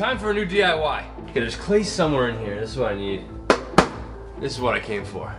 time for a new DIY. Okay, there's clay somewhere in here. This is what I need. This is what I came for.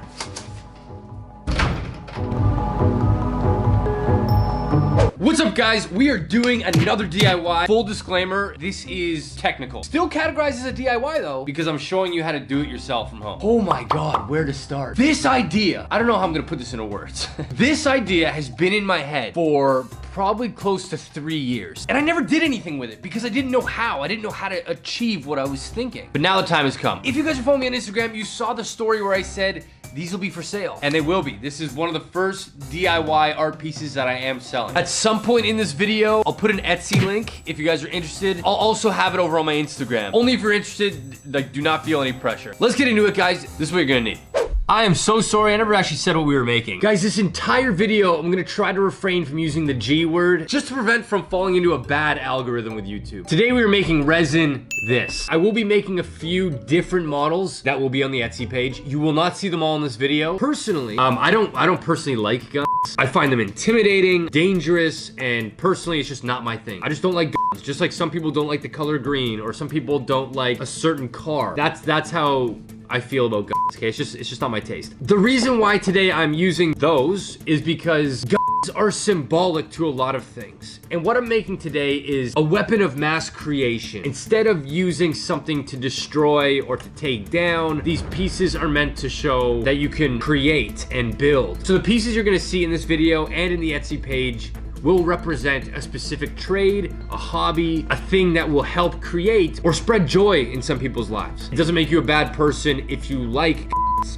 What's up, guys? We are doing another DIY. Full disclaimer, this is technical. Still categorized as a DIY though, because I'm showing you how to do it yourself from home. Oh my God, where to start? This idea, I don't know how I'm gonna put this into words. This idea has been in my head for probably close to 3 years. And I never did anything with it because I didn't know how. I didn't know how to achieve what I was thinking. But now the time has come. If you guys are following me on Instagram, you saw the story where I said, these will be for sale. And they will be. This is one of the first DIY art pieces that I am selling. At some point in this video, I'll put an Etsy link if you guys are interested. I'll also have it over on my Instagram. Only if you're interested, like, do not feel any pressure. Let's get into it, guys. This is what you're gonna need. I am so sorry, I never actually said what we were making. Guys, this entire video, I'm gonna try to refrain from using the G word, just to prevent from falling into a bad algorithm with YouTube. Today we are making resin this. I will be making a few different models that will be on the Etsy page. You will not see them all in this video. Personally, I don't personally like guns. I find them intimidating, dangerous, and personally, it's just not my thing. I just don't like guns. Just like some people don't like the color green, or some people don't like a certain car. That's how I feel about guns, okay? It's just not my taste. The reason why today I'm using those is because guns are symbolic to a lot of things. And what I'm making today is a weapon of mass creation. Instead of using something to destroy or to take down, these pieces are meant to show that you can create and build. So the pieces you're gonna see in this video and in the Etsy page will represent a specific trade, a hobby, a thing that will help create or spread joy in some people's lives. It doesn't make you a bad person if you like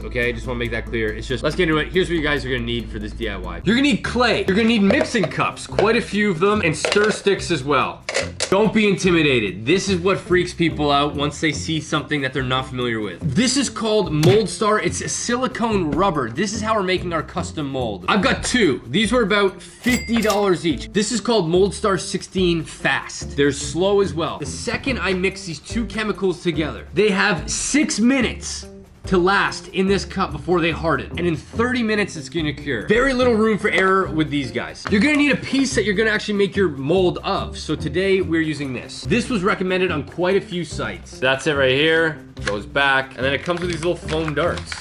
okay? I just want to make that clear. It's just, let's get into it. Here's what you guys are gonna need for this DIY. You're gonna need clay. You're gonna need mixing cups, quite a few of them, and stir sticks as well. Don't be intimidated. This is what freaks people out once they see something that they're not familiar with. This is called Mold Star. It's a silicone rubber. This is how we're making our custom mold. I've got two. These were about $50 each. This is called Mold Star 16 Fast. They're slow as well. The second I mix these two chemicals together, they have 6 minutes to last in this cup before they harden. And in 30 minutes, it's gonna cure. Very little room for error with these guys. You're gonna need a piece that you're gonna actually make your mold of. So today, we're using this. This was recommended on quite a few sites. That's it right here, goes back, and then it comes with these little foam darts.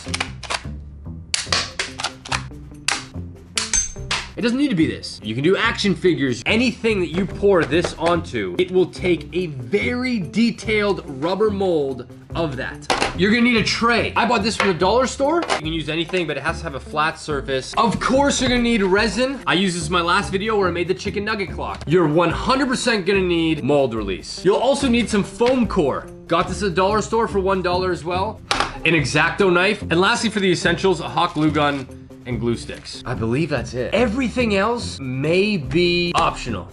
It doesn't need to be this. You can do action figures. Anything that you pour this onto, it will take a very detailed rubber mold of that. You're gonna need a tray. I bought this from the dollar store. You can use anything, but it has to have a flat surface. Of course, you're gonna need resin. I used this in my last video where I made the chicken nugget clock. You're 100% gonna need mold release. You'll also need some foam core. Got this at the dollar store for $1 as well. An X-Acto knife. And lastly, for the essentials, a hot glue gun and glue sticks. I believe that's it. Everything else may be optional.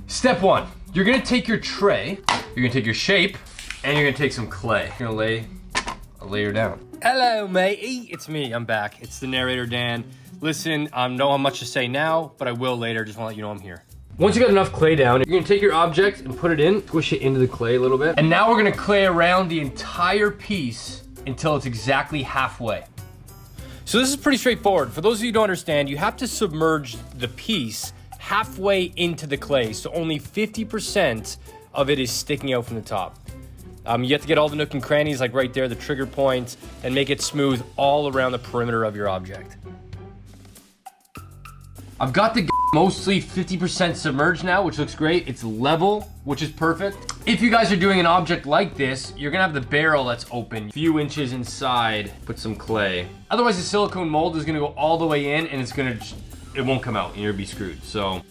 Step one, you're gonna take your tray, you're gonna take your shape, and you're gonna take some clay. You're gonna lay a layer down. Hello, matey. It's me, I'm back. It's the narrator, Dan. Listen, I don't have much to say now, but I will later. Just wanna let you know I'm here. Once you got enough clay down, you're gonna take your object and put it in, squish it into the clay a little bit. And now we're gonna clay around the entire piece until it's exactly halfway. So this is pretty straightforward. For those of you who don't understand, you have to submerge the piece halfway into the clay, so only 50% of it is sticking out from the top. You have to get all the nook and crannies, like right there, the trigger points, and make it smooth all around the perimeter of your object. I've got the mostly 50% submerged now, which looks great. It's level, which is perfect. If you guys are doing an object like this, you're gonna have the barrel that's open, a few inches inside, put some clay. Otherwise, the silicone mold is gonna go all the way in and it won't come out and you'll be screwed, so.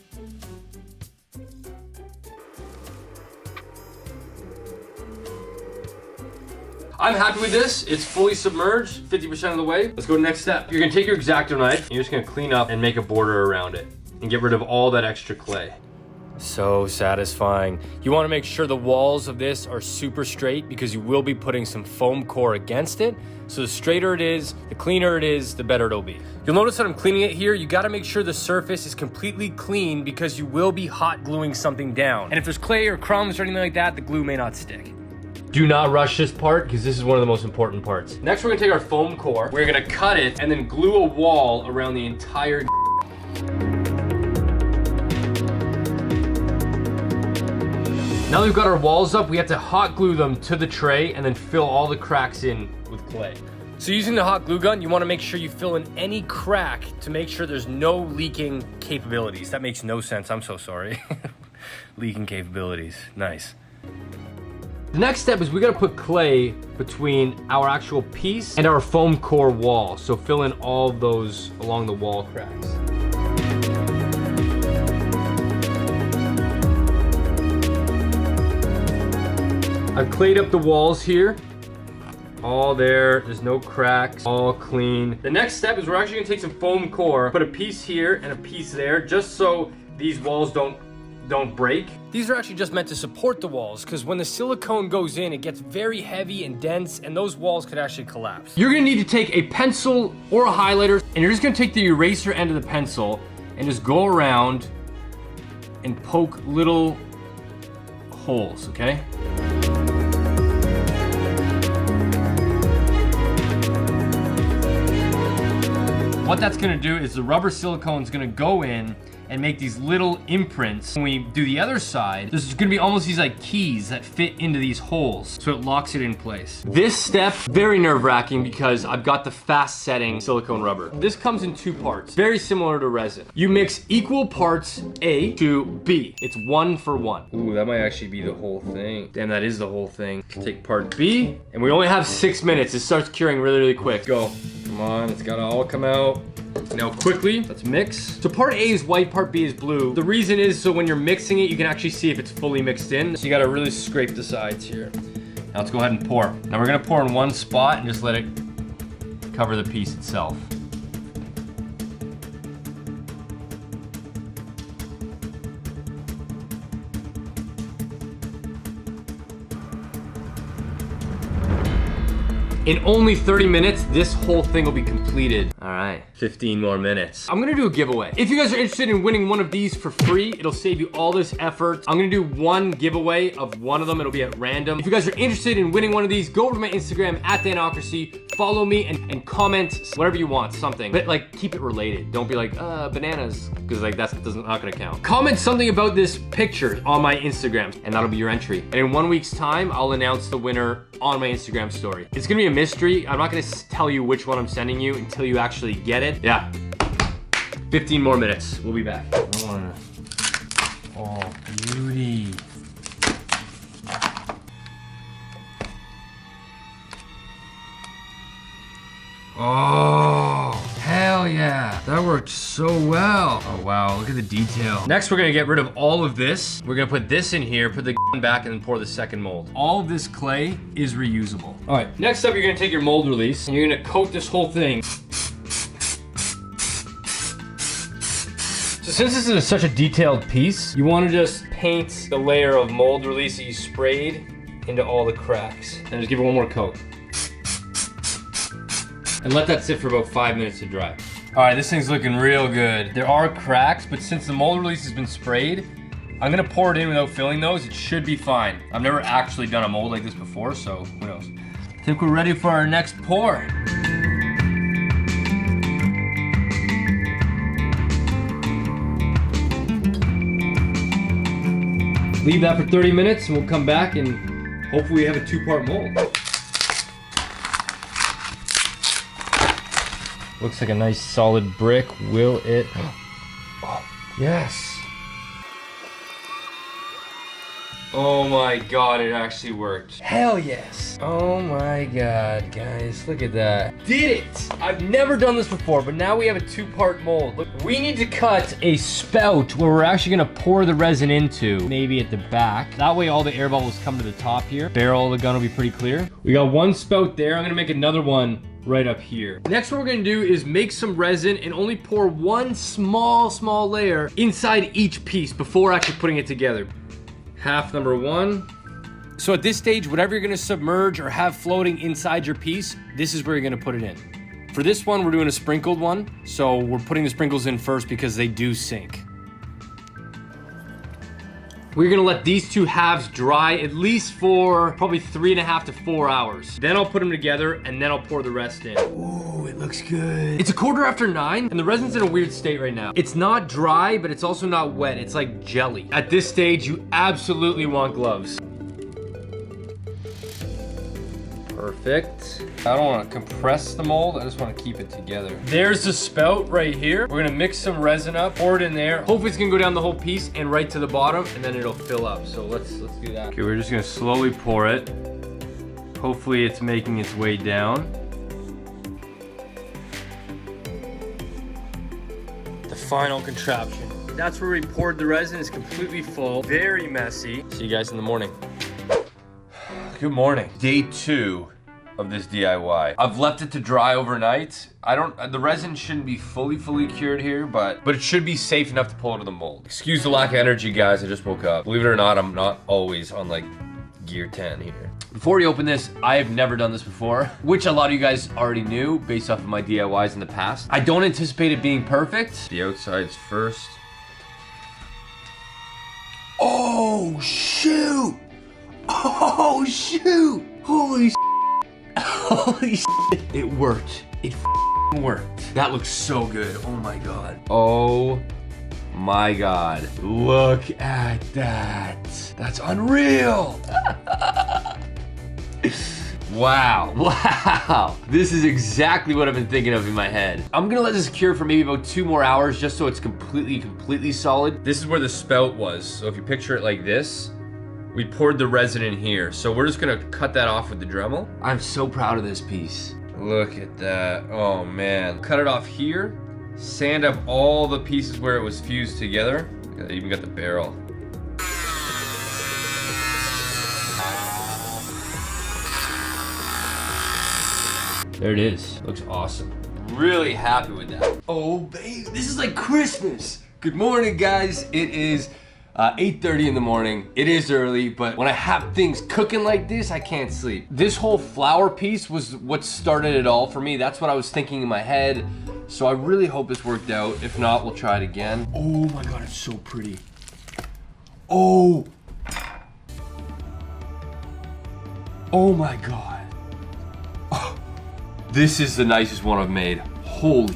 I'm happy with this. It's fully submerged, 50% of the way. Let's go to the next step. You're gonna take your X-Acto knife, and you're just gonna clean up and make a border around it and get rid of all that extra clay. So satisfying. You wanna make sure the walls of this are super straight because you will be putting some foam core against it. So the straighter it is, the cleaner it is, the better it'll be. You'll notice that I'm cleaning it here. You gotta make sure the surface is completely clean because you will be hot gluing something down. And if there's clay or crumbs or anything like that, the glue may not stick. Do not rush this part because this is one of the most important parts. Next, we're gonna take our foam core, we're gonna cut it and then glue a wall around the entire. Now we've got our walls up, we have to hot glue them to the tray and then fill all the cracks in with clay. So using the hot glue gun, you want to make sure you fill in any crack to make sure there's no leaking capabilities. That makes no sense, I'm so sorry. Leaking capabilities, nice. The next step is we gotta put clay between our actual piece and our foam core wall. So fill in all of those along the wall cracks. I've clayed up the walls here. All there's no cracks, all clean. The next step is we're actually gonna take some foam core, put a piece here and a piece there, just so these walls don't break. These are actually just meant to support the walls, because when the silicone goes in, it gets very heavy and dense, and those walls could actually collapse. You're gonna need to take a pencil or a highlighter, and you're just gonna take the eraser end of the pencil and just go around and poke little holes, okay? What that's gonna do is the rubber silicone is gonna go in and make these little imprints. When we do the other side, there's gonna be almost these like keys that fit into these holes, so it locks it in place. This step, very nerve-wracking because I've got the fast setting silicone rubber. This comes in two parts, very similar to resin. You mix equal parts A to B. It's 1 for 1. Ooh, that might actually be the whole thing. Damn, that is the whole thing. Take part B, and we only have 6 minutes. It starts curing really, really quick. Go, come on, it's gotta all come out. Now quickly, let's mix. So part A is white, part B is blue. The reason is so when you're mixing it, you can actually see if it's fully mixed in. So you gotta really scrape the sides here. Now let's go ahead and pour. Now we're gonna pour in one spot and just let it cover the piece itself. In only 30 minutes, this whole thing will be completed. All right, 15 more minutes. I'm gonna do a giveaway. If you guys are interested in winning one of these for free, it'll save you all this effort. I'm gonna do one giveaway of one of them. It'll be at random. If you guys are interested in winning one of these, go over to my Instagram at Danocracy, follow me and comment whatever you want, something. But like, keep it related. Don't be like, bananas, because like that's not gonna count. Comment something about this picture on my Instagram, and that'll be your entry. And in 1 week's time, I'll announce the winner on my Instagram story. It's gonna be a mystery. I'm not gonna tell you which one I'm sending you until you actually get it. Yeah. 15 more minutes. We'll be back. Oh, beauty. Oh, hell yeah. That worked so well. Oh wow, look at the detail. Next, we're gonna get rid of all of this. We're gonna put this in here, put the back, and then pour the second mold. All of this clay is reusable. All right, next up, you're gonna take your mold release and you're gonna coat this whole thing. So since this is such a detailed piece, you wanna just paint the layer of mold release that you sprayed into all the cracks. And just give it one more coat. And let that sit for about 5 minutes to dry. All right, this thing's looking real good. There are cracks, but since the mold release has been sprayed, I'm gonna pour it in without filling those. It should be fine. I've never actually done a mold like this before, so who knows? I think we're ready for our next pour. Leave that for 30 minutes and we'll come back and hopefully we have a 2-part mold. Looks like a nice solid brick. Will it? Oh, yes. Oh my God, it actually worked. Hell yes. Oh my God, guys, look at that. Did it! I've never done this before, but now we have a 2-part mold. Look, we need to cut a spout where we're actually gonna pour the resin into, maybe at the back. That way all the air bubbles come to the top here. Barrel of the gun will be pretty clear. We got one spout there. I'm gonna make another one right up here. Next, what we're gonna do is make some resin and only pour one small layer inside each piece before actually putting it together. Half number 1. So at this stage, whatever you're gonna submerge or have floating inside your piece, this is where you're gonna put it in. For this one, we're doing a sprinkled one. So we're putting the sprinkles in first because they do sink. We're gonna let these two halves dry at least for probably 3.5 to 4 hours. Then I'll put them together and then I'll pour the rest in. Ooh, it looks good. It's 9:15 and the resin's in a weird state right now. It's not dry, but it's also not wet. It's like jelly. At this stage, you absolutely want gloves. Perfect. I don't want to compress the mold, I just want to keep it together. There's the spout right here. We're gonna mix some resin up, pour it in there. Hopefully it's gonna go down the whole piece and right to the bottom, and then it'll fill up. So let's do that. Okay, we're just gonna slowly pour it. Hopefully it's making its way down. The final contraption. That's where we poured the resin. It's completely full, very messy. See you guys in the morning. Good morning. Day 2 of this DIY. I've left it to dry overnight. The resin shouldn't be fully cured here, but it should be safe enough to pull out of the mold. Excuse the lack of energy, guys. I just woke up. Believe it or not, I'm not always on like gear 10 here. Before we open this, I have never done this before, which a lot of you guys already knew based off of my DIYs in the past. I don't anticipate it being perfect. The outside's first. Oh, shoot! Oh, shoot! Holy holy it worked. It worked. That looks so good. Oh my god. Oh my god. Look at that. That's unreal. Wow. Wow. This is exactly what I've been thinking of in my head. I'm gonna let this cure for maybe about 2 more hours just so it's completely solid. This is where the spout was. So if you picture it like this, we poured the resin in here. So we're just gonna cut that off with the Dremel. I'm so proud of this piece. Look at that. Oh man. Cut it off here. Sand up all the pieces where it was fused together. I even got the barrel. There it is. Looks awesome. Really happy with that. Oh babe, this is like Christmas. Good morning, guys. It is 8:30 in the morning. It is early, but when I have things cooking like this, I can't sleep. This whole flower piece was what started it all for me. That's what I was thinking in my head. So I really hope this worked out. If not, we'll try it again. Oh my god, it's so pretty. Oh. Oh my god. Oh. This is the nicest one I've made. Holy.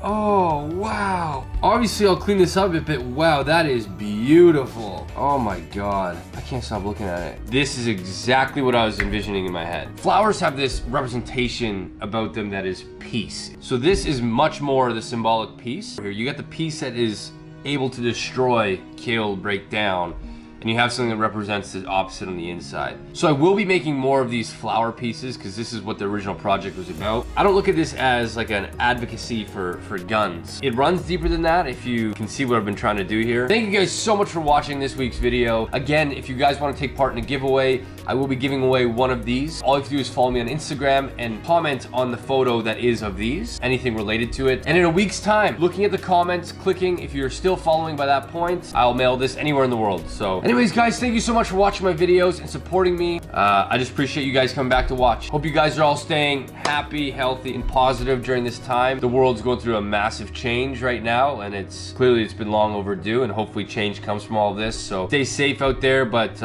Oh, wow. Obviously, I'll clean this up a bit. Wow, that is beautiful. Oh my god. I can't stop looking at it. This is exactly what I was envisioning in my head. Flowers have this representation about them that is peace. So this is much more the symbolic piece. Here, you got the piece that is able to destroy, kill, break down. And you have something that represents the opposite on the inside. So I will be making more of these flower pieces because this is what the original project was about. I don't look at this as like an advocacy for guns. It runs deeper than that if you can see what I've been trying to do here. Thank you guys so much for watching this week's video. Again, if you guys want to take part in a giveaway, I will be giving away one of these. All you have to do is follow me on Instagram and comment on the photo that is of these, anything related to it. And in a week's time, looking at the comments, clicking, if you're still following by that point, I'll mail this anywhere in the world. So anyways, guys, thank you so much for watching my videos and supporting me. I just appreciate you guys coming back to watch. Hope you guys are all staying happy, healthy, and positive during this time. The world's going through a massive change right now, and it's been long overdue, and hopefully change comes from all of this. So stay safe out there, but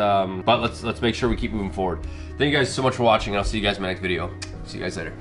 let's make sure we keep moving forward. Thank you guys so much for watching, and I'll see you guys in my next video. See you guys later.